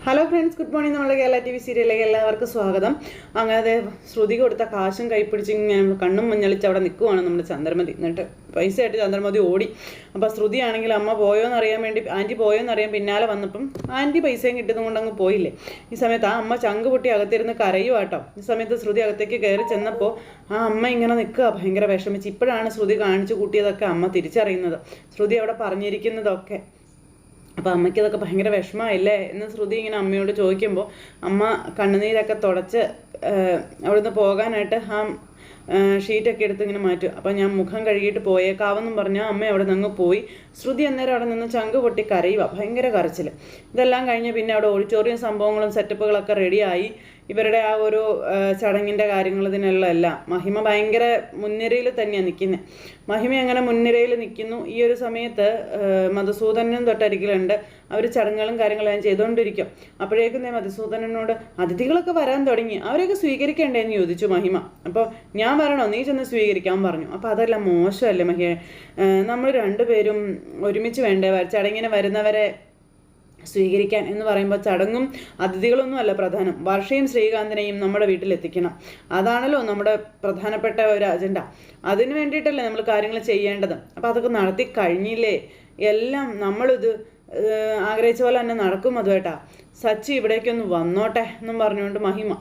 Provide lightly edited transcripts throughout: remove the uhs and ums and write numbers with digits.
Hello friends, good morning. നമ്മുടെ Kerala TV സീരിയലിലേക്ക് എല്ലാവർക്കും സ്വാഗതം. അങ്ങനെ ശ്രുതി കൊടുത്ത കാശും കൈപ്പിടിച്ച് ഇങ്ങനെ കണ്ണും മഞ്ഞളിച്ച് അവിടെ നിൽക്കുവാണ് നമ്മുടെ ചന്ദ്രമതി. എന്നിട്ട് പൈസയായിട്ട് ചന്ദ്രമതി ഓടി. അപ്പോൾ ശ്രുതി ആണെങ്കിൽ അമ്മ പോയോന്ന് അറിയാൻ വേണ്ടി, ആൻറ്റി പോയോന്ന് അറിയാൻ പിന്നാലെ വന്നപ്പം ആൻറ്റി പൈസയും കിട്ടുന്നത് കൊണ്ട് അങ്ങ് പോയില്ലേ. ഈ സമയത്ത് ആ അമ്മ ചങ്ക് പൊട്ടി അകത്തിരുന്ന് കരയുവാട്ടോ. ഈ സമയത്ത് ശ്രുതി അകത്തേക്ക് കയറി ചെന്നപ്പോൾ ആ അമ്മ ഇങ്ങനെ നിൽക്കുക, ഭയങ്കര വിഷമിച്ച്. ഇപ്പോഴാണ് ശ്രുതി കാണിച്ചു കൂട്ടിയതൊക്കെ അമ്മ തിരിച്ചറിയുന്നത്, ശ്രുതി അവിടെ പറഞ്ഞിരിക്കുന്നതൊക്കെ. അപ്പോൾ അമ്മയ്ക്ക് ഇതൊക്കെ ഭയങ്കര വിഷമമായില്ലേ എന്ന് ശ്രുതി ഇങ്ങനെ അമ്മയോട് ചോദിക്കുമ്പോൾ അമ്മ കണ്ണുനീരൊക്കെ തുടച്ച് അവിടുന്ന് പോകാനായിട്ട് ആ ഷീറ്റൊക്കെ എടുത്ത് ഇങ്ങനെ മാറ്റും. അപ്പോൾ ഞാൻ മുഖം കഴുകിയിട്ട് പോയേക്കാവെന്നും പറഞ്ഞാൽ അമ്മ അവിടെ നിന്ന് പോയി. ശ്രുതി അന്നേരം അവിടെ നിന്ന് ചങ്ക് പൊട്ടി കരയുക, ഭയങ്കര കരച്ചിൽ. ഇതെല്ലാം കഴിഞ്ഞ് പിന്നെ അവിടെ ഓഡിറ്റോറിയം സംഭവങ്ങളും സെറ്റപ്പുകളൊക്കെ റെഡിയായി. ഇവരുടെ ആ ഒരു ചടങ്ങിൻ്റെ കാര്യങ്ങൾ ഇതിനെല്ലാം മഹിമ ഭയങ്കര മുൻനിരയിൽ തന്നെയാണ് നിൽക്കുന്നത്. മഹിമ അങ്ങനെ മുൻനിരയിൽ നിൽക്കുന്നു. ഈ ഒരു സമയത്ത് മധുസൂദനും തൊട്ടരികിലുണ്ട്. അവർ ചടങ്ങുകളും കാര്യങ്ങളും ചെയ്തുകൊണ്ടിരിക്കും. അപ്പോഴേക്കും മധുസൂദനനോട് അതിഥികളൊക്കെ വരാൻ തുടങ്ങി, അവരെയൊക്കെ സ്വീകരിക്കേണ്ടതെന്ന് ചോദിച്ചു മഹിമ. അപ്പോൾ ഞാൻ വരണോ, നീ ചെന്ന് സ്വീകരിക്കാൻ പറഞ്ഞു. അപ്പോൾ അതെല്ലാം മോശമല്ലേ മഹിമ, നമ്മൾ രണ്ടുപേരും ഒരുമിച്ച് വേണ്ടേ ചടങ്ങിന് വരുന്നവരെ സ്വീകരിക്കാൻ എന്ന് പറയുമ്പോൾ ചടങ്ങും അതിഥികളൊന്നും അല്ല പ്രധാനം, വർഷയും ശ്രീകാന്തിനെയും നമ്മുടെ വീട്ടിലെത്തിക്കണം. അതാണല്ലോ നമ്മുടെ പ്രധാനപ്പെട്ട ഒരു അജണ്ട. അതിന് വേണ്ടിയിട്ടല്ലേ നമ്മൾ കാര്യങ്ങൾ ചെയ്യേണ്ടത്. അപ്പോൾ അതൊക്കെ നടത്തി കഴിഞ്ഞില്ലേ, എല്ലാം നമ്മളിത് ആഗ്രഹിച്ച പോലെ തന്നെ നടക്കും. അതുവേട്ടാ സച്ചി ഇവിടേക്കൊന്ന് വന്നോട്ടെ എന്നും പറഞ്ഞുകൊണ്ട് മഹിമ.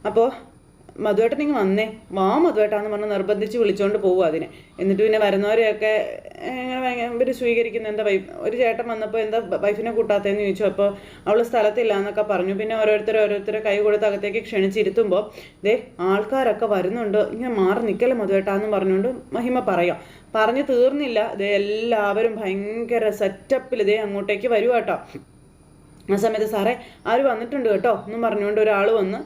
അപ്പോൾ മധുവേട്ടനിങ്ങ് വന്നേ, വാ മധുവേട്ടാന്ന് പറഞ്ഞ് നിർബന്ധിച്ച് വിളിച്ചുകൊണ്ട് പോകും അതിനെ. എന്നിട്ട് പിന്നെ വരുന്നവരെയൊക്കെ ഇവർ സ്വീകരിക്കുന്ന എന്താ ഒരു ചേട്ടൻ വന്നപ്പോൾ എന്താ വൈഫിനെ കൂട്ടാത്തതെന്ന് ചോദിച്ചു. അപ്പോൾ അവൾ സ്ഥലത്തില്ല എന്നൊക്കെ പറഞ്ഞു. പിന്നെ ഓരോരുത്തരെ കൈ കൊടുത്ത് അകത്തേക്ക് ക്ഷണിച്ചിരുത്തുമ്പോൾ ദേ ആൾക്കാരൊക്കെ വരുന്നുണ്ട്, ഇങ്ങനെ മാറി നിൽക്കല്ലേ മധുവേട്ടാന്ന് പറഞ്ഞുകൊണ്ട് മഹിമ പറയാം. പറഞ്ഞു തീർന്നില്ല, ഇതേ എല്ലാവരും ഭയങ്കര സെറ്റപ്പിൽ ഇതേ അങ്ങോട്ടേക്ക് വരുക കേട്ടോ. ആ സമയത്ത് സാറേ ആര് വന്നിട്ടുണ്ട് കേട്ടോ എന്നും പറഞ്ഞുകൊണ്ട് ഒരാൾ വന്ന്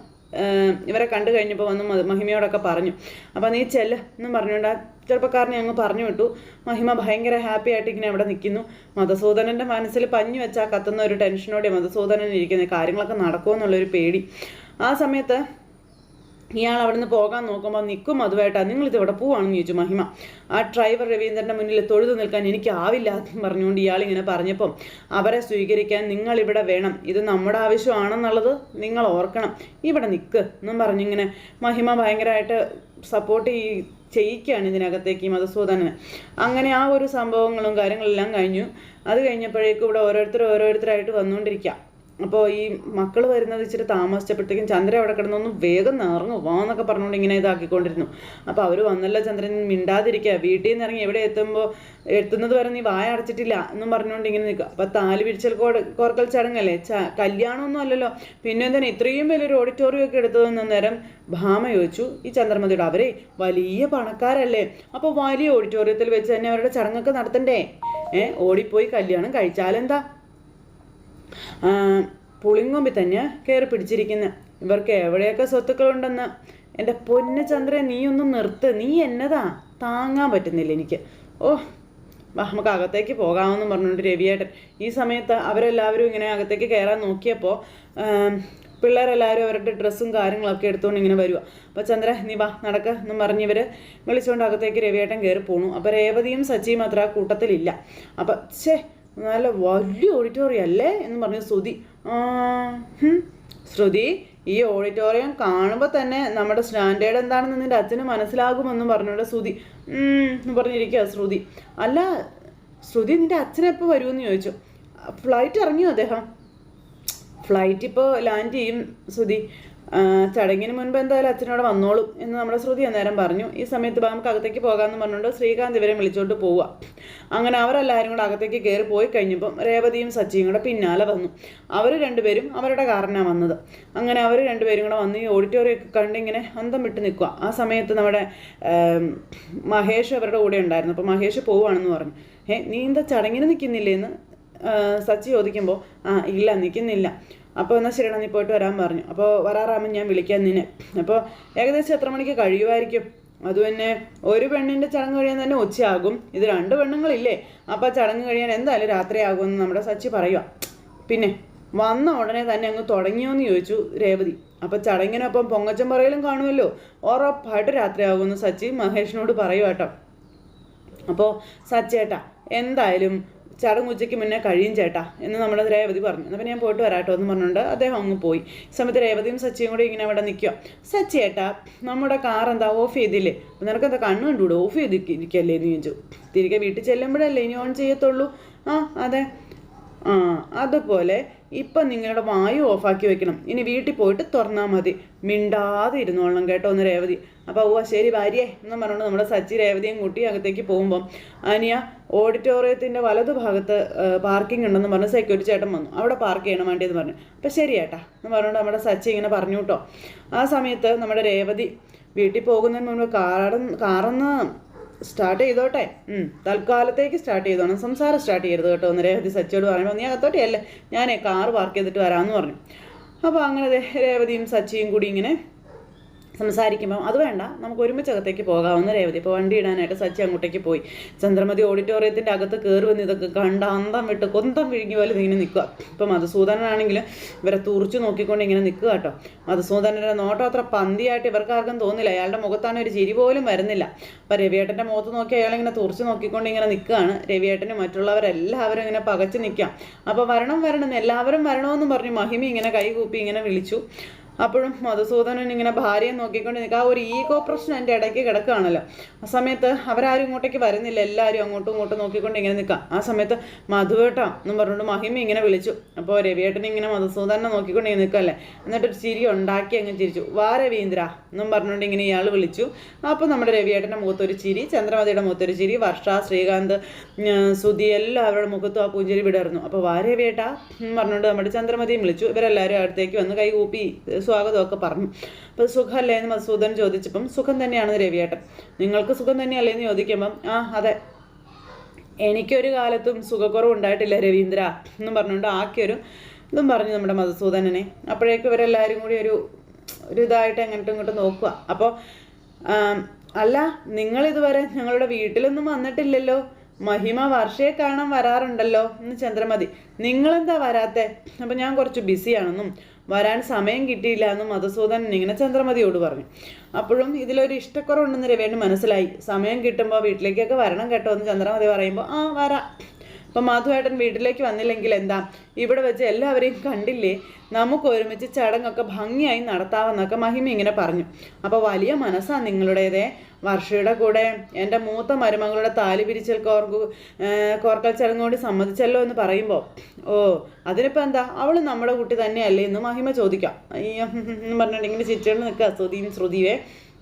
ഇവരെ കണ്ടു കഴിഞ്ഞപ്പോൾ വന്ന് മഹിമയോടൊക്കെ പറഞ്ഞു. അപ്പോൾ നീ ചെല്ല് എന്നും പറഞ്ഞുകൊണ്ട് ആ ചെറുപ്പക്കാരനെ അങ്ങ് പറഞ്ഞു വിട്ടു. മഹിമ ഭയങ്കര ഹാപ്പി ആയിട്ട് ഇങ്ങനെ അവിടെ നിൽക്കുന്നു. മധുസൂദനൻ്റെ മനസ്സിൽ പഞ്ഞു വെച്ചാൽ കത്തുന്ന ഒരു ടെൻഷനോടെ മധുസൂദനൻ ഇരിക്കുന്നത്, കാര്യങ്ങളൊക്കെ നടക്കുമോ എന്നുള്ളൊരു പേടി. ആ സമയത്ത് ഇയാൾ അവിടെ നിന്ന് പോകാൻ നോക്കുമ്പോൾ നിൽക്കും മധുവേട്ടാ, നിങ്ങളിത് ഇവിടെ പോവാണെന്ന് ചോദിച്ചു മഹിമ. ആ ഡ്രൈവർ രവീന്ദ്രൻ്റെ മുന്നിൽ തൊഴുതു നിൽക്കാൻ എനിക്കാവില്ല എന്ന് പറഞ്ഞുകൊണ്ട് ഇയാളിങ്ങനെ പറഞ്ഞപ്പം അവരെ സ്വീകരിക്കാൻ നിങ്ങളിവിടെ വേണം, ഇത് നമ്മുടെ ആവശ്യമാണെന്നുള്ളത് നിങ്ങൾ ഓർക്കണം, ഇവിടെ നിൽക്ക് എന്നും പറഞ്ഞിങ്ങനെ മഹിമ ഭയങ്കരമായിട്ട് സപ്പോർട്ട് ചെയ്യിക്കുകയാണ് ഇതിനകത്തേക്ക് മധുസൂദനന്. അങ്ങനെ ആ ഒരു സംഭവങ്ങളും കാര്യങ്ങളെല്ലാം കഴിഞ്ഞു. അത് കഴിഞ്ഞപ്പോഴേക്കും ഇവിടെ ഓരോരുത്തരായിട്ട് വന്നുകൊണ്ടിരിക്കുക. അപ്പോൾ ഈ മക്കൾ വരുന്നത് ഇച്ചിരി താമസിച്ചപ്പോഴത്തേക്കും ചന്ദ്രൻ അവിടെ കിടന്നൊന്നും വേഗം ഇറങ്ങും വാന്നൊക്കെ പറഞ്ഞുകൊണ്ട് ഇങ്ങനെ ഇതാക്കിക്കൊണ്ടിരുന്നു. അപ്പോൾ അവർ വന്നല്ലോ ചന്ദ്രൻ മിണ്ടാതിരിക്കുക, വീട്ടിൽ നിന്ന് ഇറങ്ങി എവിടെ എത്തുന്നത് വരെ നീ വായ അടച്ചിട്ടില്ല എന്നും പറഞ്ഞുകൊണ്ട് ഇങ്ങനെ നിൽക്കുക. അപ്പോൾ താലി പിടിച്ചൽ കോർക്കൽ ചടങ്ങല്ലേ, കല്യാണമൊന്നും അല്ലല്ലോ, പിന്നെ എന്തിനാ ഇത്രയും വലിയൊരു ഓഡിറ്റോറിയം ഒക്കെ എടുത്തതെന്ന് നേരം ഭാമ ചോദിച്ചു. ഈ ചന്ദ്രമതിയുടെ അവരെ വലിയ പണക്കാരല്ലേ, അപ്പോൾ വലിയ ഓഡിറ്റോറിയത്തിൽ വെച്ച് തന്നെ അവരുടെ ചടങ്ങൊക്കെ നടത്തണ്ടേ, ഓടിപ്പോയി കല്യാണം കഴിച്ചാലെന്താ, പുളിങ്കൊമ്പി തന്നെ കയറി പിടിച്ചിരിക്കുന്ന ഇവർക്ക് എവിടെയൊക്കെ സ്വത്തുക്കളുണ്ടെന്ന്. എൻ്റെ പൊന്നു ചന്ദ്രൻ നീ ഒന്ന് നിർത്ത്, നീ എന്നതാ താങ്ങാൻ പറ്റുന്നില്ല എനിക്ക്. ഓ നമുക്ക് അകത്തേക്ക് പോകാമെന്ന് പറഞ്ഞുകൊണ്ട് രവിയേട്ടൻ. ഈ സമയത്ത് അവരെല്ലാവരും ഇങ്ങനെ അകത്തേക്ക് കയറാൻ നോക്കിയപ്പോൾ പിള്ളേരെല്ലാവരും അവരുടെ ഡ്രസ്സും കാര്യങ്ങളൊക്കെ എടുത്തുകൊണ്ട് ഇങ്ങനെ വരുക. അപ്പോൾ ചന്ദ്ര നീ വാ നടക്കുക എന്നും പറഞ്ഞിവർ വിളിച്ചുകൊണ്ട് അകത്തേക്ക് രവിയേട്ടൻ കയറി പോണു. അപ്പോൾ രേവതിയും സച്ചിയും അത്ര ആ കൂട്ടത്തിലില്ല. അപ്പം നല്ല വലിയ ഓഡിറ്റോറിയം അല്ലേ എന്ന് പറഞ്ഞു ശ്രുതി. ശ്രുതി ഈ ഓഡിറ്റോറിയം കാണുമ്പോൾ തന്നെ നമ്മുടെ സ്റ്റാൻഡേർഡ് എന്താണെന്ന് നിൻ്റെ അച്ഛന് മനസ്സിലാകുമെന്നും പറഞ്ഞുകൊണ്ട് ശ്രുതി എന്ന് പറഞ്ഞിരിക്കുക ശ്രുതി. അല്ല ശ്രുതി നിൻ്റെ അച്ഛനെപ്പോൾ വരുമെന്ന് ചോദിച്ചു. ഫ്ലൈറ്റ് ഇറങ്ങിയോ അദ്ദേഹം? ഫ്ലൈറ്റ് ഇപ്പോൾ ലാൻഡ് ചെയ്യും ശ്രുതി, ചടങ്ങിന് മുൻപ് എന്തായാലും അച്ഛനോട് വന്നോളും എന്ന് നമ്മുടെ ശ്രുതി അന്നേരം പറഞ്ഞു. ഈ സമയത്ത് നമുക്ക് അകത്തേക്ക് പോകാമെന്ന് പറഞ്ഞുകൊണ്ട് ശ്രീകാന്ത് ഇവരെ വിളിച്ചോണ്ട് പോവുക. അങ്ങനെ അവരെല്ലാവരും കൂടെ അകത്തേക്ക് കയറി പോയി കഴിഞ്ഞപ്പം രേവതിയും സച്ചിയും കൂടെ പിന്നാലെ വന്നു. അവർ രണ്ടുപേരും അവരുടെ കാറിനാണ് വന്നത്. അങ്ങനെ അവർ രണ്ടുപേരും കൂടെ വന്ന് ഈ ഓഡിറ്റോറിയം ഒക്കെ കണ്ടിങ്ങനെ അന്തം വിട്ട് നിൽക്കുക. ആ സമയത്ത് നമ്മുടെ മഹേഷ് അവരുടെ കൂടെ ഉണ്ടായിരുന്നു. അപ്പോൾ മഹേഷ് പോവുകയാണെന്ന് പറഞ്ഞു. നീ എന്താ ചടങ്ങിന് നിൽക്കുന്നില്ലേ എന്ന് സച്ചി ചോദിക്കുമ്പോൾ ഇല്ല നിൽക്കുന്നില്ല. അപ്പോൾ എന്നാൽ ശരിയാണ്, നീ പോയിട്ട് വരാൻ പറഞ്ഞു. അപ്പോൾ വരാറാകുമ്പോൾ ഞാൻ വിളിക്കാൻ നിന്നെ. അപ്പോൾ ഏകദേശം എത്ര മണിക്ക് കഴിയുമായിരിക്കും? അത് തന്നെ ഒരു പെണ്ണിൻ്റെ ചടങ്ങ് കഴിയാൻ തന്നെ ഉച്ചയാകും, ഇത് 2 പെണ്ണുങ്ങളില്ലേ, അപ്പോൾ ചടങ്ങ് കഴിയാൻ എന്തായാലും രാത്രിയാകുമെന്ന് നമ്മുടെ സച്ചി പറയുക. പിന്നെ വന്ന ഉടനെ തന്നെ അങ്ങ് തുടങ്ങിയോന്ന് ചോദിച്ചു രേവതി. അപ്പോൾ ചടങ്ങിനൊപ്പം പൊങ്ങച്ചം പറയലും കാണുമല്ലോ, ഉറപ്പായിട്ട് രാത്രിയാകുമെന്ന് സച്ചി മഹേഷിനോട് പറയുക കേട്ടോ. അപ്പോൾ സച്ചേട്ടാ എന്തായാലും ചടങ്ങ് ഉച്ചയ്ക്ക് മുന്നേ കഴിയും ചേട്ടാ എന്ന് നമ്മുടെ രേവതി പറഞ്ഞു. അപ്പം ഞാൻ പോയിട്ട് വരാട്ടോ എന്ന് പറഞ്ഞുകൊണ്ട് അദ്ദേഹം അങ്ങ് പോയി. ഈ സമയത്ത് രേവതിയും സച്ചിയും കൂടി ഇങ്ങനെ അവിടെ നിൽക്കുക. സച്ചി ചേട്ടാ നമ്മുടെ കാർ എന്താ ഓഫ് ചെയ്തില്ലേ? നിനക്കെന്താ കണ്ണ് കണ്ടുകൂടെ? ഓഫ് ചെയ്തിരിക്കല്ലേ എന്ന് ചോദിച്ചു. തിരികെ വീട്ടിൽ ചെല്ലുമ്പോഴല്ലേ ഇനി ഓൺ ചെയ്യത്തുള്ളൂ. ആ അതെ. ആ അതുപോലെ ഇപ്പം നിങ്ങളുടെ വായു ഓഫാക്കി വെക്കണം. ഇനി വീട്ടിൽ പോയിട്ട് തുറന്നാൽ മതി. മിണ്ടാതെ ഇരുന്നോളണം കേട്ടോ എന്ന് രേവതി. അപ്പോൾ ഓ ശരി ഭാര്യയെ എന്നും പറഞ്ഞുകൊണ്ട് നമ്മുടെ സച്ചി രേവതിയും കൂട്ടി അകത്തേക്ക് പോകുമ്പം അനിയ ഓഡിറ്റോറിയത്തിൻ്റെ വലതുഭാഗത്ത് പാർക്കിംഗ് ഉണ്ടെന്ന് പറഞ്ഞ് സെക്യൂരിറ്റി ചേട്ടൻ വന്നു. അവിടെ പാർക്ക് ചെയ്യണം വണ്ടിയെന്ന് പറഞ്ഞു. അപ്പം ശരി ചേട്ടാ എന്ന് പറഞ്ഞുകൊണ്ട് നമ്മുടെ സച്ചി ഇങ്ങനെ പറഞ്ഞു കേട്ടോ. ആ സമയത്ത് നമ്മുടെ രേവതി വീട്ടിൽ പോകുന്നതിന് മുൻപ് കാറൊന്ന് സ്റ്റാർട്ട് ചെയ്തോട്ടെ, തൽക്കാലത്തേക്ക് സ്റ്റാർട്ട് ചെയ്തോണം, സംസാരം സ്റ്റാർട്ട് ചെയ്യരുത് കേട്ടോ എന്ന് രേവതി സച്ചിയോട് പറയുമ്പോൾ നീ അകത്തോട്ടെ അല്ലേ ഞാനേ കാറ് പാർക്ക് ചെയ്തിട്ട് വരാമെന്ന് പറഞ്ഞു. അപ്പോൾ അങ്ങനെ രേവതിയും സച്ചിയും കൂടി ഇങ്ങനെ സംസാരിക്കുമ്പം അത് വേണ്ട നമുക്ക് ഒരുമിച്ച് അകത്തേക്ക് പോകാവുന്ന രേവതി. ഇപ്പോൾ വണ്ടി ഇടാനായിട്ട് സച്ചി അങ്ങോട്ടേക്ക് പോയി. ചന്ദ്രമതി ഓഡിറ്റോറിയത്തിൻ്റെ അകത്ത് കയറി വന്ന് ഇതൊക്കെ കണ്ട അന്തം വിട്ട് കൊന്തം വിഴുങ്ങി പോലെ ഇങ്ങനെ നിൽക്കുക. ഇപ്പം മധുസൂദനാണെങ്കിൽ ഇവരെ തുറച്ചു നോക്കിക്കൊണ്ട് ഇങ്ങനെ നിൽക്കുക കേട്ടോ. മധുസൂദനൻ്റെ നോട്ടം അത്ര പന്തിയായിട്ട് ഇവർക്കാർക്കും തോന്നില്ല. അയാളുടെ മുഖത്താണ് ഒരു ചിരി പോലും വരുന്നില്ല. അപ്പം രവിയേട്ടൻ്റെ മുഖത്ത് നോക്കി അയാളിങ്ങനെ തുറച്ചു നോക്കിക്കൊണ്ട് ഇങ്ങനെ നിൽക്കുകയാണ്. രവിയേട്ടനും മറ്റുള്ളവരെല്ലാവരും ഇങ്ങനെ പകച്ച് നിൽക്കാം. അപ്പോൾ വരണം എല്ലാവരും വരണമെന്നും പറഞ്ഞ് മഹിമ ഇങ്ങനെ കൈകൂപ്പി ഇങ്ങനെ വിളിച്ചു. അപ്പോഴും മധുസൂദനൻ ഇങ്ങനെ ഭാര്യയെ നോക്കിക്കൊണ്ട് നിൽക്കുക. ആ ഒരു ഈഗോ പ്രശ്നം എൻ്റെ ഇടയ്ക്ക് കിടക്കുകയാണല്ലോ. ആ സമയത്ത് അവരാരും ഇങ്ങോട്ടേക്ക് വരുന്നില്ല. എല്ലാവരും അങ്ങോട്ടും ഇങ്ങോട്ടും നോക്കിക്കൊണ്ട് ഇങ്ങനെ നിൽക്കാം. ആ സമയത്ത് മധുവേട്ടാ എന്നും പറഞ്ഞുകൊണ്ട് മഹിമ ഇങ്ങനെ വിളിച്ചു. അപ്പോൾ രവിയേട്ടൻ ഇങ്ങനെ മധുസൂദനെ നോക്കിക്കൊണ്ട് ഇങ്ങനെ നിൽക്കല്ലേ. എന്നിട്ടൊരു ചിരി ഉണ്ടാക്കി അങ്ങ് ചിരിച്ചു. വാ രവീന്ദ്ര എന്നും പറഞ്ഞുകൊണ്ട് ഇങ്ങനെ ഇയാൾ വിളിച്ചു. അപ്പോൾ നമ്മുടെ രവിയേട്ടൻ്റെ മുഖത്തൊരു ചിരി, ചന്ദ്രമതിയുടെ മുഖത്തൊരു ചിരി, വർഷ, ശ്രീകാന്ത്, സുധി എല്ലാവരുടെ മുഖത്തും ആ പുഞ്ചിരി വിടർന്നു. അപ്പോൾ വാ രവിയേട്ടാ എന്നും പറഞ്ഞുകൊണ്ട് നമ്മുടെ ചന്ദ്രമതിയും വിളിച്ചു. ഇവരെല്ലാവരും അടുത്തേക്ക് വന്ന് കൈ കൂപ്പി സ്വാഗതമൊക്കെ പറഞ്ഞു. അപ്പോൾ സുഖമല്ലേ എന്ന് മധുസൂദൻ ചോദിച്ചപ്പം സുഖം തന്നെയാണെന്ന് രവിയേട്ടൻ. നിങ്ങൾക്ക് സുഖം തന്നെയല്ലേ എന്ന് ചോദിക്കുമ്പം ആ അതെ എനിക്കൊരു കാലത്തും സുഖക്കുറവ് ഉണ്ടായിട്ടില്ല രവീന്ദ്ര എന്നും പറഞ്ഞുകൊണ്ട് ആക്കിയൊരു ഇതും പറഞ്ഞു നമ്മുടെ മധുസൂദനനെ. അപ്പോഴേക്കും ഇവരെല്ലാവരും കൂടി ഒരു ഇതായിട്ട് അങ്ങോട്ടും ഇങ്ങോട്ടും നോക്കുക. അപ്പോൾ അല്ല നിങ്ങളിതുവരെ ഞങ്ങളുടെ വീട്ടിലൊന്നും വന്നിട്ടില്ലല്ലോ, മഹിമ വർഷയെ കാണാൻ വരാറുണ്ടല്ലോ എന്ന് ചന്ദ്രമതി. നിങ്ങളെന്താ വരാത്തെ? അപ്പം ഞാൻ കുറച്ച് ബിസിയാണെന്നും വരാൻ സമയം കിട്ടിയില്ല എന്നും മധുസൂദനൻ ഇങ്ങനെ ചന്ദ്രമതിയോട് പറഞ്ഞു. അപ്പോഴും ഇതിലൊരു ഇഷ്ടക്കുറവുണ്ടെന്ന് രവേണ് മനസ്സിലായി. സമയം കിട്ടുമ്പോൾ വീട്ടിലേക്കൊക്കെ വരണം കേട്ടോ എന്ന് ചന്ദ്രമതി പറയുമ്പോൾ ആ വരാം. അപ്പം മാധുവേട്ടൻ വീട്ടിലേക്ക് വന്നില്ലെങ്കിൽ എന്താ, ഇവിടെ വെച്ച് എല്ലാവരെയും കണ്ടില്ലേ, നമുക്ക് ഒരുമിച്ച് ചടങ്ങൊക്കെ ഭംഗിയായി നടത്താമെന്നൊക്കെ മഹിമ ഇങ്ങനെ പറഞ്ഞു. അപ്പോൾ വലിയ മനസ്സാണ് നിങ്ങളുടേതേ. വർഷയുടെ കൂടെ എൻ്റെ മൂത്ത മരുമകളുടെ താലി പിരിച്ചൽ കോർക്കൽ ചടങ്ങ് കൊണ്ട് സമ്മതിച്ചല്ലോ എന്ന് പറയുമ്പോൾ ഓ അതിനിപ്പോൾ എന്താ, അവൾ നമ്മുടെ കുട്ടി തന്നെയല്ലേ എന്ന് മഹിമ ചോദിക്കാം. എന്ന് പറഞ്ഞിട്ട് ഇങ്ങനെ ചിരിച്ചുകൊണ്ട് നിൽക്കുക ശ്രുതിയും ശ്രുതിയെ.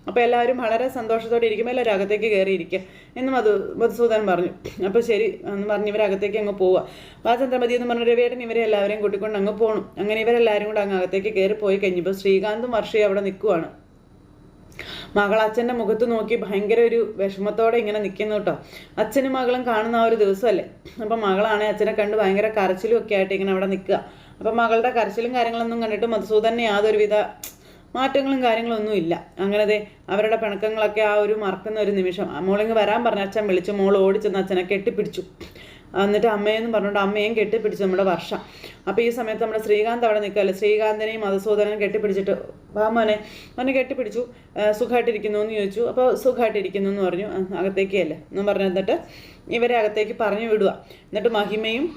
അപ്പോൾ എല്ലാവരും വളരെ സന്തോഷത്തോടെ ഇരിക്കുമ്പോൾ എല്ലാവരും അകത്തേക്ക് കയറിയിരിക്കുക എന്ന് മധുസൂദനൻ പറഞ്ഞു. അപ്പോൾ ശരി എന്ന് പറഞ്ഞ് ഇവരകത്തേക്ക് അങ്ങ് പോവുക. അപ്പോൾ ആ ചന്ദ്രമതി എന്ന് പറഞ്ഞ രവിയേട്ടൻ ഇവരെ എല്ലാവരെയും കൂട്ടിക്കൊണ്ട് അങ്ങ് പോകണം. അങ്ങനെ ഇവരെല്ലാവരും കൂടെ അങ്ങ് അകത്തേക്ക് കയറി പോയി കഴിഞ്ഞപ്പോൾ ശ്രീകാന്തും വർഷയും അവിടെ നിൽക്കുവാണ്. മകൾ അച്ഛൻ്റെ മുഖത്ത് നോക്കി ഭയങ്കര ഒരു വിഷമത്തോടെ ഇങ്ങനെ നിൽക്കുന്നു കേട്ടോ. അച്ഛനും മകളും കാണുന്ന ആ ഒരു ദിവസമല്ലേ. അപ്പം മകളാണെങ്കിൽ അച്ഛനെ കണ്ട് ഭയങ്കര കരച്ചിലും ഒക്കെ ആയിട്ട് ഇങ്ങനെ അവിടെ നിൽക്കുക. അപ്പം മകളുടെ കരച്ചിലും കാര്യങ്ങളൊന്നും കണ്ടിട്ട് മധുസൂദനെ യാതൊരുവിധ മാറ്റങ്ങളും കാര്യങ്ങളൊന്നും ഇല്ല. അങ്ങനത്തെ അവരുടെ പിണക്കങ്ങളൊക്കെ ആ ഒരു മറക്കുന്ന ഒരു നിമിഷം മോളിങ്ങ് വരാൻ പറഞ്ഞ അച്ഛൻ വിളിച്ചു. മോൾ ഓടിച്ചെന്ന് അച്ഛനെ കെട്ടിപ്പിടിച്ചു. എന്നിട്ട് അമ്മയെന്ന് പറഞ്ഞുകൊണ്ട് അമ്മയും കെട്ടിപ്പിടിച്ചു നമ്മുടെ വർഷ. അപ്പോൾ ഈ സമയത്ത് നമ്മുടെ ശ്രീകാന്ത് അവിടെ നിൽക്കുകയല്ലേ. ശ്രീകാന്തിനെയും മധുസൂദനനും കെട്ടിപ്പിടിച്ചിട്ട് വാ മോനെ കെട്ടിപ്പിടിച്ചു. സുഖമായിട്ടിരിക്കുന്നു എന്ന് ചോദിച്ചു. അപ്പോൾ സുഖമായിട്ടിരിക്കുന്നു എന്ന് പറഞ്ഞു. അകത്തേക്ക് അല്ലേ എന്നും പറഞ്ഞു. എന്നിട്ട് ഇവരെ അകത്തേക്ക് പറഞ്ഞു വിടുക. എന്നിട്ട് മഹിമയും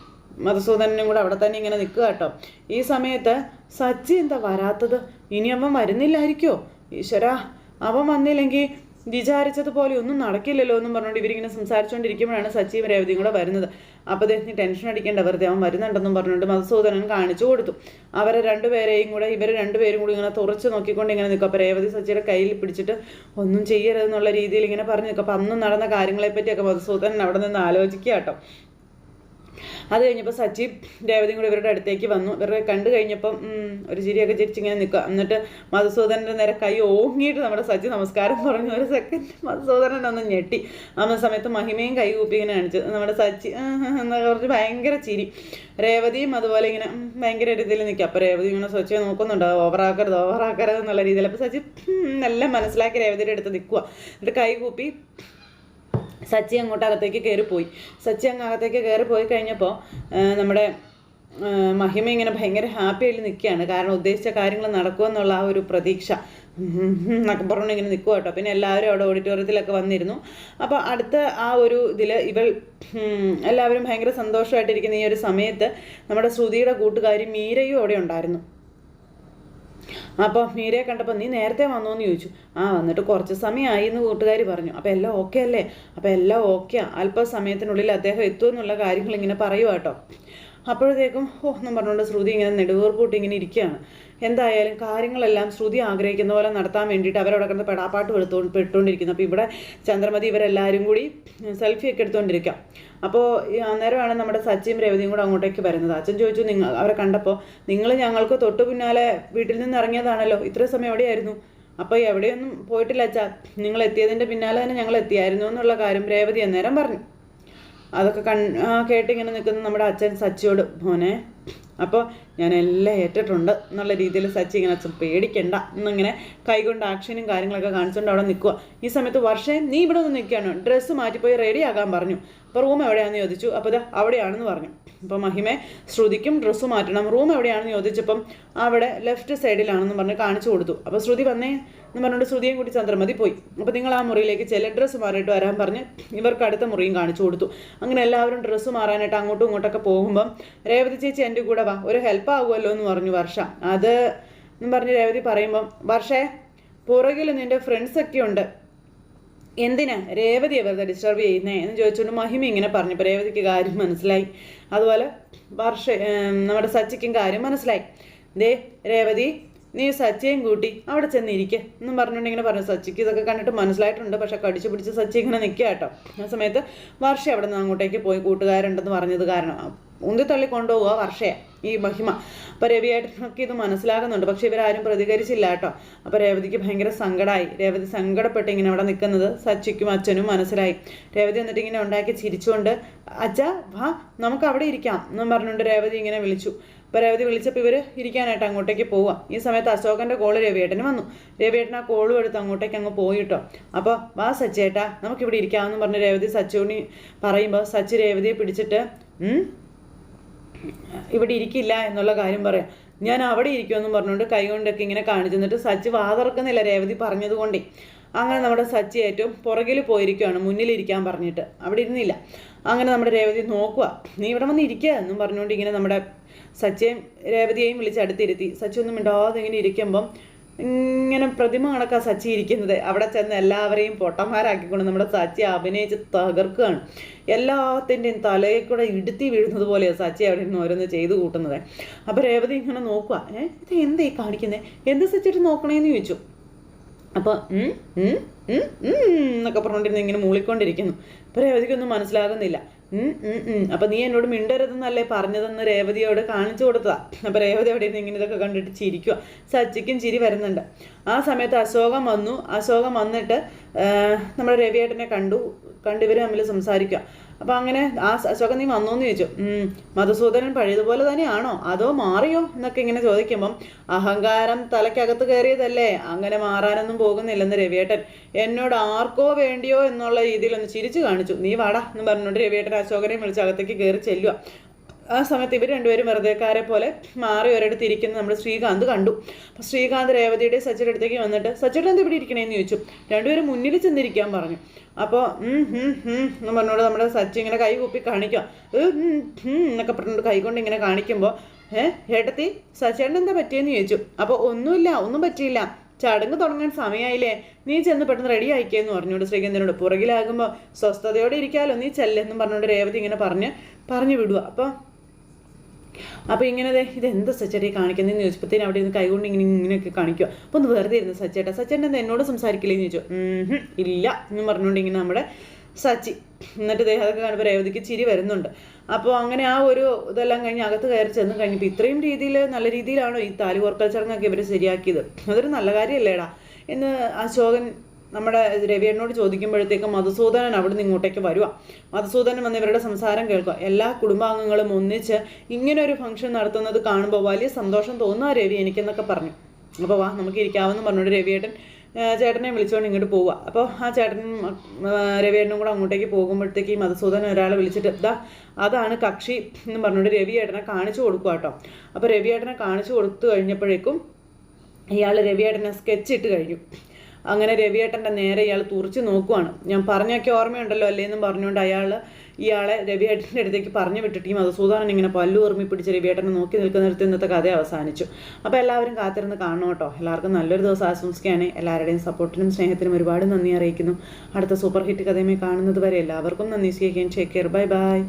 മധുസൂദനനും കൂടെ അവിടെ തന്നെ ഇങ്ങനെ നിൽക്കുക കേട്ടോ. ഈ സമയത്ത് സച്ചി എന്താ വരാത്തത്? ഇനി അവൻ വരുന്നില്ലായിരിക്കോ? ഈശ്വരാ, അവൻ വന്നില്ലെങ്കിൽ വിചാരിച്ചതുപോലെ ഒന്നും നടക്കില്ലല്ലോ എന്നും പറഞ്ഞുകൊണ്ട് ഇവരിങ്ങനെ സംസാരിച്ചുകൊണ്ടിരിക്കുമ്പോഴാണ് സച്ചിയും രേവതിയും കൂടെ വരുന്നത്. അപ്പോൾ അദ്ദേഹത്തിന് ടെൻഷൻ അടിക്കേണ്ട, വെറുതെ അവൻ വരുന്നുണ്ടെന്നും പറഞ്ഞുകൊണ്ട് മധുസൂദനൻ കാണിച്ചു കൊടുത്തു. അവരെ രണ്ടുപേരെയും കൂടെ ഇവർ രണ്ടുപേരും കൂടി ഇങ്ങനെ തുറച്ച് നോക്കിക്കൊണ്ട് ഇങ്ങനെ നിൽക്കും. അപ്പോൾ രേവതി സച്ചിയുടെ കയ്യിൽ പിടിച്ചിട്ട് ഒന്നും ചെയ്യരുതെന്നുള്ള രീതിയിൽ ഇങ്ങനെ പറഞ്ഞു നിൽക്കും. അപ്പോൾ അന്നും നടന്ന കാര്യങ്ങളെപ്പറ്റിയൊക്കെ മധുസൂദനൻ അവിടെ നിന്ന് ആലോചിക്കുക കേട്ടോ. അത് കഴിഞ്ഞപ്പോൾ സച്ചി രേവതിയും കൂടി ഇവരുടെ അടുത്തേക്ക് വന്നു. ഇവരുടെ കണ്ടു കഴിഞ്ഞപ്പം ഒരു ചിരിയൊക്കെ ചിരിച്ചിങ്ങനെ നിൽക്കുക. എന്നിട്ട് മധുസൂദനൻ്റെ നേരെ കൈ ഓങ്ങിയിട്ട് നമ്മുടെ സച്ചി നമസ്കാരം പറഞ്ഞു. ഒരു സെക്കൻഡ് മധുസൂദനൻ ഒന്ന് ഞെട്ടി. ആ സമയത്ത് മഹിമയും കൈ കൂപ്പി ഇങ്ങനെ കാണിച്ചു. നമ്മുടെ സച്ചി എന്നൊക്കെ പറഞ്ഞ് ഭയങ്കര ചിരി. രേവതിയും അതുപോലെ ഇങ്ങനെ ഭയങ്കര രീതിയിൽ നിൽക്കുക. അപ്പോൾ രേവതി ഇങ്ങനെ സച്ചിയെ നോക്കുന്നുണ്ടോ, ഓവറാക്കരുത് എന്നുള്ള രീതിയിൽ. അപ്പോൾ സച്ചി എല്ലാം മനസ്സിലാക്കി രേവതിയുടെ അടുത്ത് നിൽക്കുക. എന്നിട്ട് കൈ കൂപ്പി സച്ചി അങ്ങോട്ട് അകത്തേക്ക് കയറിപ്പോയി. സച്ചി അങ്ങ് അകത്തേക്ക് കയറിപ്പോയി കഴിഞ്ഞപ്പോൾ നമ്മുടെ മഹിമ ഇങ്ങനെ ഭയങ്കര ഹാപ്പി ആയിട്ട് നിൽക്കുകയാണ്. കാരണം ഉദ്ദേശിച്ച കാര്യങ്ങൾ നടക്കുമെന്നുള്ള ആ ഒരു പ്രതീക്ഷ. എന്നൊക്കെ പറഞ്ഞുകൊണ്ട് ഇങ്ങനെ നിൽക്കുക കേട്ടോ. പിന്നെ എല്ലാവരും അവിടെ ഓഡിറ്റോറിയത്തിലൊക്കെ വന്നിരുന്നു. അപ്പോൾ അടുത്ത ആ ഒരു ഇതിൽ എല്ലാവരും ഭയങ്കര സന്തോഷമായിട്ടിരിക്കുന്ന ഈ ഒരു സമയത്ത് നമ്മുടെ ശ്രുതിയുടെ കൂട്ടുകാരി മീരയും അവിടെ ഉണ്ടായിരുന്നു. അപ്പോൾ മീരയെ കണ്ടപ്പോൾ നീ നേരത്തെ വന്നോ എന്ന് ചോദിച്ചു. വന്നിട്ട് കുറച്ച് സമയമായി എന്ന് കൂട്ടുകാരി പറഞ്ഞു. അപ്പോൾ എല്ലാം ഓക്കെ അല്ലേ? അപ്പോൾ എല്ലാം ഓക്കെയാണ്, അല്പസമയത്തിനുള്ളിൽ അദ്ദേഹം എത്തുമെന്നുള്ള കാര്യങ്ങൾ ഇങ്ങനെ പറയുക കേട്ടോ. അപ്പോഴത്തേക്കും എന്നും പറഞ്ഞുകൊണ്ട് ശ്രുതി ഇങ്ങനെ നെടുവേർപ്പൂട്ടി ഇങ്ങനെ ഇരിക്കുകയാണ്. എന്തായാലും കാര്യങ്ങളെല്ലാം ശ്രുതി ആഗ്രഹിക്കുന്ന പോലെ നടത്താൻ വേണ്ടിയിട്ട് അവരവിടെ കിടന്ന് പെടാപ്പാട്ട് പെട്ടുകൊണ്ടിരിക്കുന്നു. അപ്പോൾ ഇവിടെ ചന്ദ്രമതി ഇവരെല്ലാവരും കൂടി സെൽഫിയൊക്കെ എടുത്തുകൊണ്ടിരിക്കാം. അപ്പോൾ അന്നേരമാണ് നമ്മുടെ സച്ചിയും രേവതിയും കൂടെ അങ്ങോട്ടേക്ക് വരുന്നത്. അച്ഛൻ ചോദിച്ചു, അവരെ കണ്ടപ്പോൾ നിങ്ങൾ ഞങ്ങൾക്ക് തൊട്ടു പിന്നാലെ വീട്ടിൽ നിന്ന് ഇറങ്ങിയതാണല്ലോ, ഇത്രയും സമയം എവിടെയായിരുന്നു? അപ്പോൾ എവിടെയൊന്നും പോയിട്ടില്ല അച്ഛാ, നിങ്ങൾ എത്തിയതിൻ്റെ പിന്നാലെ തന്നെ ഞങ്ങൾ എത്തിയായിരുന്നു എന്നുള്ള കാര്യം രേവതി അന്നേരം പറഞ്ഞു. അതൊക്കെ കേട്ടിങ്ങനെ നിൽക്കുന്ന നമ്മുടെ അച്ഛൻ സച്ചിയോട്, മോനെ അപ്പോൾ ഞാൻ എല്ലാം ഏറ്റിട്ടുണ്ട് എന്നുള്ള രീതിയിൽ സച്ചി ഇങ്ങനെ അച്ഛൻ പേടിക്കണ്ട എന്നിങ്ങനെ കൈകൊണ്ട് ആക്ഷനും കാര്യങ്ങളൊക്കെ കാണിച്ചുകൊണ്ട് അവിടെ നിൽക്കുക. ഈ സമയത്ത് വർഷയും നീ ഇവിടെ ഒന്ന് നിൽക്കുകയാണ്, ഡ്രസ്സ് മാറ്റിപ്പോയി റെഡി ആകാൻ പറഞ്ഞു. അപ്പോൾ റൂം എവിടെയാണെന്ന് ചോദിച്ചു. അപ്പോൾ ഇത് അവിടെയാണെന്ന് പറഞ്ഞു. അപ്പോൾ മഹിമേ ശ്രുതിക്കും ഡ്രസ്സ് മാറ്റണം, റൂം എവിടെയാണെന്ന് ചോദിച്ചപ്പം അവിടെ ലെഫ്റ്റ് സൈഡിലാണെന്ന് പറഞ്ഞ് കാണിച്ചു കൊടുത്തു. അപ്പോൾ ശ്രുതി വന്നേ എന്ന് പറഞ്ഞുകൊണ്ട് ശ്രുതിയും കൂടി ചന്ദ്രമതി പോയി. അപ്പോൾ നിങ്ങൾ ആ മുറിയിലേക്ക് ഡ്രസ്സ് മാറിയിട്ട് വരാൻ പറഞ്ഞ് ഇവർക്ക് അടുത്ത മുറിയും കാണിച്ചു കൊടുത്തു. അങ്ങനെ എല്ലാവരും ഡ്രസ്സ് മാറാനായിട്ട് അങ്ങോട്ടും ഇങ്ങോട്ടൊക്കെ പോകുമ്പം രേവതി ചേച്ചി എൻ്റെ കൂടെ വാ, ഒരു ഹെൽപ്പ് ആകുമല്ലോ എന്ന് പറഞ്ഞു വർഷ. അത് എന്ന് പറഞ്ഞ് രേവതി പറയുമ്പം, വർഷേ പുറകിൽ നിൻ്റെ ഫ്രണ്ട്സൊക്കെ ഉണ്ട്, എന്തിനാ രേവതിയെ വെറുതെ ഡിസ്റ്റർബ് ചെയ്യുന്നേ എന്ന് ചോദിച്ചുകൊണ്ട് മഹിമ ഇങ്ങനെ പറഞ്ഞപ്പോൾ രേവതിക്ക് കാര്യം മനസ്സിലായി. അതുപോലെ നമ്മുടെ സച്ചിക്കും കാര്യം മനസ്സിലായി. ദേ രേവതി, നീ സച്ചിയും കൂട്ടി അവിടെ ചെന്നിരിക്കുക എന്നും പറഞ്ഞുകൊണ്ട് ഇങ്ങനെ പറഞ്ഞു. സച്ചിക്ക് ഇതൊക്കെ കണ്ടിട്ട് മനസ്സിലായിട്ടുണ്ട്. പക്ഷെ കടിച്ചു പിടിച്ച് സച്ചി ഇങ്ങനെ നിൽക്കുക കേട്ടോ. ആ സമയത്ത് വർഷ അവിടെ നിന്ന് അങ്ങോട്ടേക്ക് പോയി കൂട്ടുകാരുണ്ടെന്ന് പറഞ്ഞത് കാരണം ഉന്തിത്തള്ളി കൊണ്ടുപോവുക വർഷയെ ഈ മഹിമ. അപ്പോൾ രവിയേട്ടനൊക്കെ ഇത് മനസ്സിലാകുന്നുണ്ട്. പക്ഷെ ഇവരാരും പ്രതികരിച്ചില്ല കേട്ടോ. അപ്പോൾ രേവതിക്ക് ഭയങ്കര സങ്കടമായി. രേവതി സങ്കടപ്പെട്ട് ഇങ്ങനെ അവിടെ നിൽക്കുന്നത് സച്ചിക്കും അച്ഛനും മനസ്സിലായി. രേവതി എന്നിട്ട് ഇങ്ങനെ ഉണ്ടാക്കി ചിരിച്ചുകൊണ്ട്, അച്ഛാ വാ നമുക്ക് അവിടെ ഇരിക്കാം എന്നും പറഞ്ഞുകൊണ്ട് രേവതി ഇങ്ങനെ വിളിച്ചു. അപ്പോൾ രേവതി വിളിച്ചപ്പോൾ ഇവർ ഇരിക്കാനായിട്ട് അങ്ങോട്ടേക്ക് പോവാം. ഈ സമയത്ത് അശോകൻ്റെ കോള് രവിയേട്ടന് വന്നു. രവിയേട്ടൻ ആ കോളും എടുത്ത് അങ്ങോട്ടേക്ക് അങ്ങ് പോയിട്ടോ. അപ്പോൾ വാ സച്ചേട്ടാ നമുക്കിവിടെ ഇരിക്കാമെന്ന് പറഞ്ഞ് രേവതി സച്ചിയോണി പറയുമ്പോൾ സച്ചി രേവതിയെ പിടിച്ചിട്ട് ഇവിടെ ഇരിക്കില്ല എന്നുള്ള കാര്യം പറയാം. ഞാൻ അവിടെ ഇരിക്കുമെന്നും പറഞ്ഞുകൊണ്ട് കൈ കൊണ്ടൊക്കെ ഇങ്ങനെ കാണിച്ചു. എന്നിട്ട് സച്ചി വാതിറക്കുന്നില്ല രേവതി പറഞ്ഞതുകൊണ്ടേ. അങ്ങനെ നമ്മുടെ സച്ചി ഏറ്റവും പുറകിൽ പോയിരിക്കുകയാണ്, മുന്നിലിരിക്കാൻ പറഞ്ഞിട്ട് അവിടെ ഇരുന്നില്ല. അങ്ങനെ നമ്മുടെ രേവതി നോക്കുക, നീ ഇവിടെ വന്ന് ഇരിക്കുക എന്നും പറഞ്ഞുകൊണ്ട് ഇങ്ങനെ നമ്മുടെ സച്ചിയെയും രേവതിയെയും വിളിച്ച് അടുത്തിരുത്തി. സച്ചി ഒന്നും മിണ്ടാതെ ഇങ്ങനെ ഇരിക്കുമ്പം ഇങ്ങനെ പ്രതിമ കണക്കാ സച്ചി ഇരിക്കുന്നത്. അവിടെ ചെന്ന് എല്ലാവരെയും പൊട്ടന്മാരാക്കിക്കൊണ്ട് നമ്മുടെ സച്ചി അഭിനയിച്ച് തകർക്കുകയാണ്. എല്ലാത്തിൻ്റെയും തലയിൽ കൂടെ ഇടുത്തി വീഴുന്നത് പോലെയാണ് സച്ചി അവിടെ നിന്ന് ഓരോന്ന് ചെയ്തു കൂട്ടുന്നത്. അപ്പോൾ രേവതി ഇങ്ങനെ നോക്കുക, ഇത് എന്താ കാണിക്കുന്നത്, എന്ത് സച്ചിട്ട് നോക്കണേന്ന് ചോദിച്ചു. അപ്പോൾ എന്നൊക്കെ പറഞ്ഞുകൊണ്ടിരുന്ന് ഇങ്ങനെ മൂളിക്കൊണ്ടിരിക്കുന്നു. അപ്പോൾ രേവതിക്കൊന്നും മനസ്സിലാകുന്നില്ല. അപ്പം നീ എന്നോട് മിണ്ടരുതെന്നല്ലേ പറഞ്ഞതെന്ന് രേവതിയോട് കാണിച്ചു കൊടുത്തതാ. അപ്പം രേവതി അവിടെ നിന്ന് ഇങ്ങനെ ഇതൊക്കെ കണ്ടിട്ട് ചിരിക്കുക. സച്ചിക്കും ചിരി വരുന്നുണ്ട്. ആ സമയത്ത് അശോകം വന്നു. അശോകം വന്നിട്ട് നമ്മുടെ രവിയേട്ടനെ കണ്ടു ഇവർ തമ്മിൽ സംസാരിക്കുക. അപ്പം അങ്ങനെ അശോകൻ നീ വന്നോ എന്ന് ചോദിച്ചു. മധുസൂദനൻ പഴയതുപോലെ തന്നെയാണോ അതോ മാറിയോ എന്നൊക്കെ ഇങ്ങനെ ചോദിക്കുമ്പം, അഹങ്കാരം തലയ്ക്കകത്ത് കയറിയതല്ലേ, അങ്ങനെ മാറാനൊന്നും പോകുന്നില്ലെന്ന് രവിയേട്ടൻ എന്നോട് ആർക്കോ വേണ്ടിയോ എന്നുള്ള രീതിയിലൊന്ന് ചിരിച്ചു കാണിച്ചു. നീ വാടാ എന്ന് പറഞ്ഞുകൊണ്ട് രവിയേട്ടൻ അശോകനെയും വിളിച്ച് അകത്തേക്ക് കയറി ചെല്ലുക. ആ സമയത്ത് ഇവർ രണ്ടുപേരും വെറുതെക്കാരെ പോലെ മാറി ഒരിടത്ത് ഇരിക്കുന്നത് നമ്മൾ ശ്രീകാന്ത് കണ്ടു. അപ്പോൾ ശ്രീകാന്ത് രേവതിയുടെ സച്ചിയുടെ അടുത്തേക്ക് വന്നിട്ട്, സച്ചിയുടെ എന്ത് ഇവിടെ ഇരിക്കണേന്ന് ചോദിച്ചു. രണ്ടുപേരും മുന്നിൽ ചെന്നിരിക്കാൻ പറഞ്ഞു. അപ്പോൾ എന്ന് പറഞ്ഞുകൊണ്ട് നമ്മുടെ സച്ചി ഇങ്ങനെ കൈ കൂപ്പി കാണിക്കുക. എന്നൊക്കെ പറഞ്ഞിട്ട് കൈ കൊണ്ട് ഇങ്ങനെ കാണിക്കുമ്പോൾ, ഏട്ടത്തി സച്ചേട്ടൻ എന്താ പറ്റിയെന്ന് ചോദിച്ചു. അപ്പോൾ ഒന്നും പറ്റിയില്ല, ചടങ്ങ് തുടങ്ങാൻ സമയമായില്ലേ, നീ ചെന്ന് പെട്ടെന്ന് റെഡി ആയിക്കേന്ന് പറഞ്ഞുകൊണ്ട് ശ്രീകാന്തിനോട്. പുറകിലാകുമ്പോൾ സ്വസ്ഥതയോടെ ഇരിക്കാമല്ലോ, നീ ചെല്ലെന്നും പറഞ്ഞുകൊണ്ട് രേവതി ഇങ്ങനെ പറഞ്ഞു വിടുക. അപ്പോൾ ഇങ്ങനെ ഇതെന്താ സച്ചേട്ടി കാണിക്കുന്നതെന്ന് ചോദിച്ചപ്പോഴത്തേനും അവിടെ നിന്ന് കൈകൊണ്ട് ഇങ്ങനെയൊക്കെ കാണിക്കുക. അപ്പോൾ ഒന്ന് വെറുതെ ഇരുന്ന് സച്ചേട്ടൻ എന്താ എന്നോട് സംസാരിക്കില്ലേന്ന് ചോദിച്ചു. ഇല്ല എന്ന് പറഞ്ഞുകൊണ്ട് ഇങ്ങനെ നമ്മുടെ സച്ചി. എന്നിട്ട് ദേഹത്തൊക്കെ കാണുമ്പോൾ രേവതിക്ക് ചിരി വരുന്നുണ്ട്. അപ്പോൾ അങ്ങനെ ആ ഒരു ഇതെല്ലാം കഴിഞ്ഞ് അകത്ത് കയറി ചെന്ന് കഴിഞ്ഞപ്പോൾ ഇത്രയും നല്ല രീതിയിലാണോ ഈ താലികോർക്കൽ ചടങ്ങൊക്കെ ഇവർ ശരിയാക്കിയത്, അതൊരു നല്ല കാര്യമല്ലേടാ എന്ന് അശോകൻ നമ്മുടെ രവിയേട്ടനോട് ചോദിക്കുമ്പോഴത്തേക്കും മധുസൂദനൻ അവിടെ നിന്ന് ഇങ്ങോട്ടേക്ക് വരുക. മധുസൂദനൻ വന്ന് ഇവരുടെ സംസാരം കേൾക്കുക. എല്ലാ കുടുംബാംഗങ്ങളും ഒന്നിച്ച് ഇങ്ങനെ ഒരു ഫംഗ്ഷൻ നടത്തുന്നത് കാണുമ്പോൾ വലിയ സന്തോഷം തോന്നുക രവി എനിക്കെന്നൊക്കെ പറഞ്ഞു. അപ്പോൾ വാ നമുക്ക് ഇരിക്കാമെന്ന് പറഞ്ഞുകൊണ്ട് രവിയേട്ടൻ ചേട്ടനെ വിളിച്ചുകൊണ്ട് ഇങ്ങോട്ട് പോവുക. അപ്പോൾ ആ ചേട്ടനും രവിയേട്ടനും കൂടെ അങ്ങോട്ടേക്ക് പോകുമ്പോഴത്തേക്ക് ഈ മധുസൂദനൻ ഒരാളെ വിളിച്ചിട്ട് അതാണ് കക്ഷി എന്ന് പറഞ്ഞുകൊണ്ട് രവിയേട്ടനെ കാണിച്ചു കൊടുക്കുക കേട്ടോ. അപ്പോൾ രവിയേട്ടനെ കാണിച്ചു കൊടുത്തു കഴിഞ്ഞപ്പോഴേക്കും ഇയാൾ രവിയേട്ടനെ സ്കെച്ച് ഇട്ട് കഴിഞ്ഞു. അങ്ങനെ രവിയേട്ടൻ്റെ നേരെ ഇയാൾ തുറച്ച് നോക്കുവാണ്. ഞാൻ പറഞ്ഞൊക്കെ ഓർമ്മയുണ്ടല്ലോ അല്ലേന്നും പറഞ്ഞുകൊണ്ട് ഇയാളെ രവിയേട്ടൻ്റെ അടുത്തേക്ക് പറഞ്ഞു വിട്ടിട്ട് ഈ മധുസൂദനൻ ഇങ്ങനെ പല്ലു ഉറുമി പിടിച്ച് രവിയേട്ടനെ നോക്കി നിൽക്കുന്നിടത്ത് ഇന്നത്തെ കഥ അവസാനിച്ചു. അപ്പോൾ എല്ലാവരും കാത്തിരുന്ന് കാണണം കേട്ടോ. എല്ലാവർക്കും നല്ലൊരു ദിവസം ആശംസിക്കുകയാണ്. എല്ലാവരുടെയും സപ്പോർട്ടിനും സ്നേഹത്തിനും ഒരുപാട് നന്ദി അറിയിക്കുന്നു. അടുത്ത സൂപ്പർ ഹിറ്റ് കഥയുമായി കാണുന്നത് വരെ എല്ലാവർക്കും നന്ദി. Take care. Bye bye.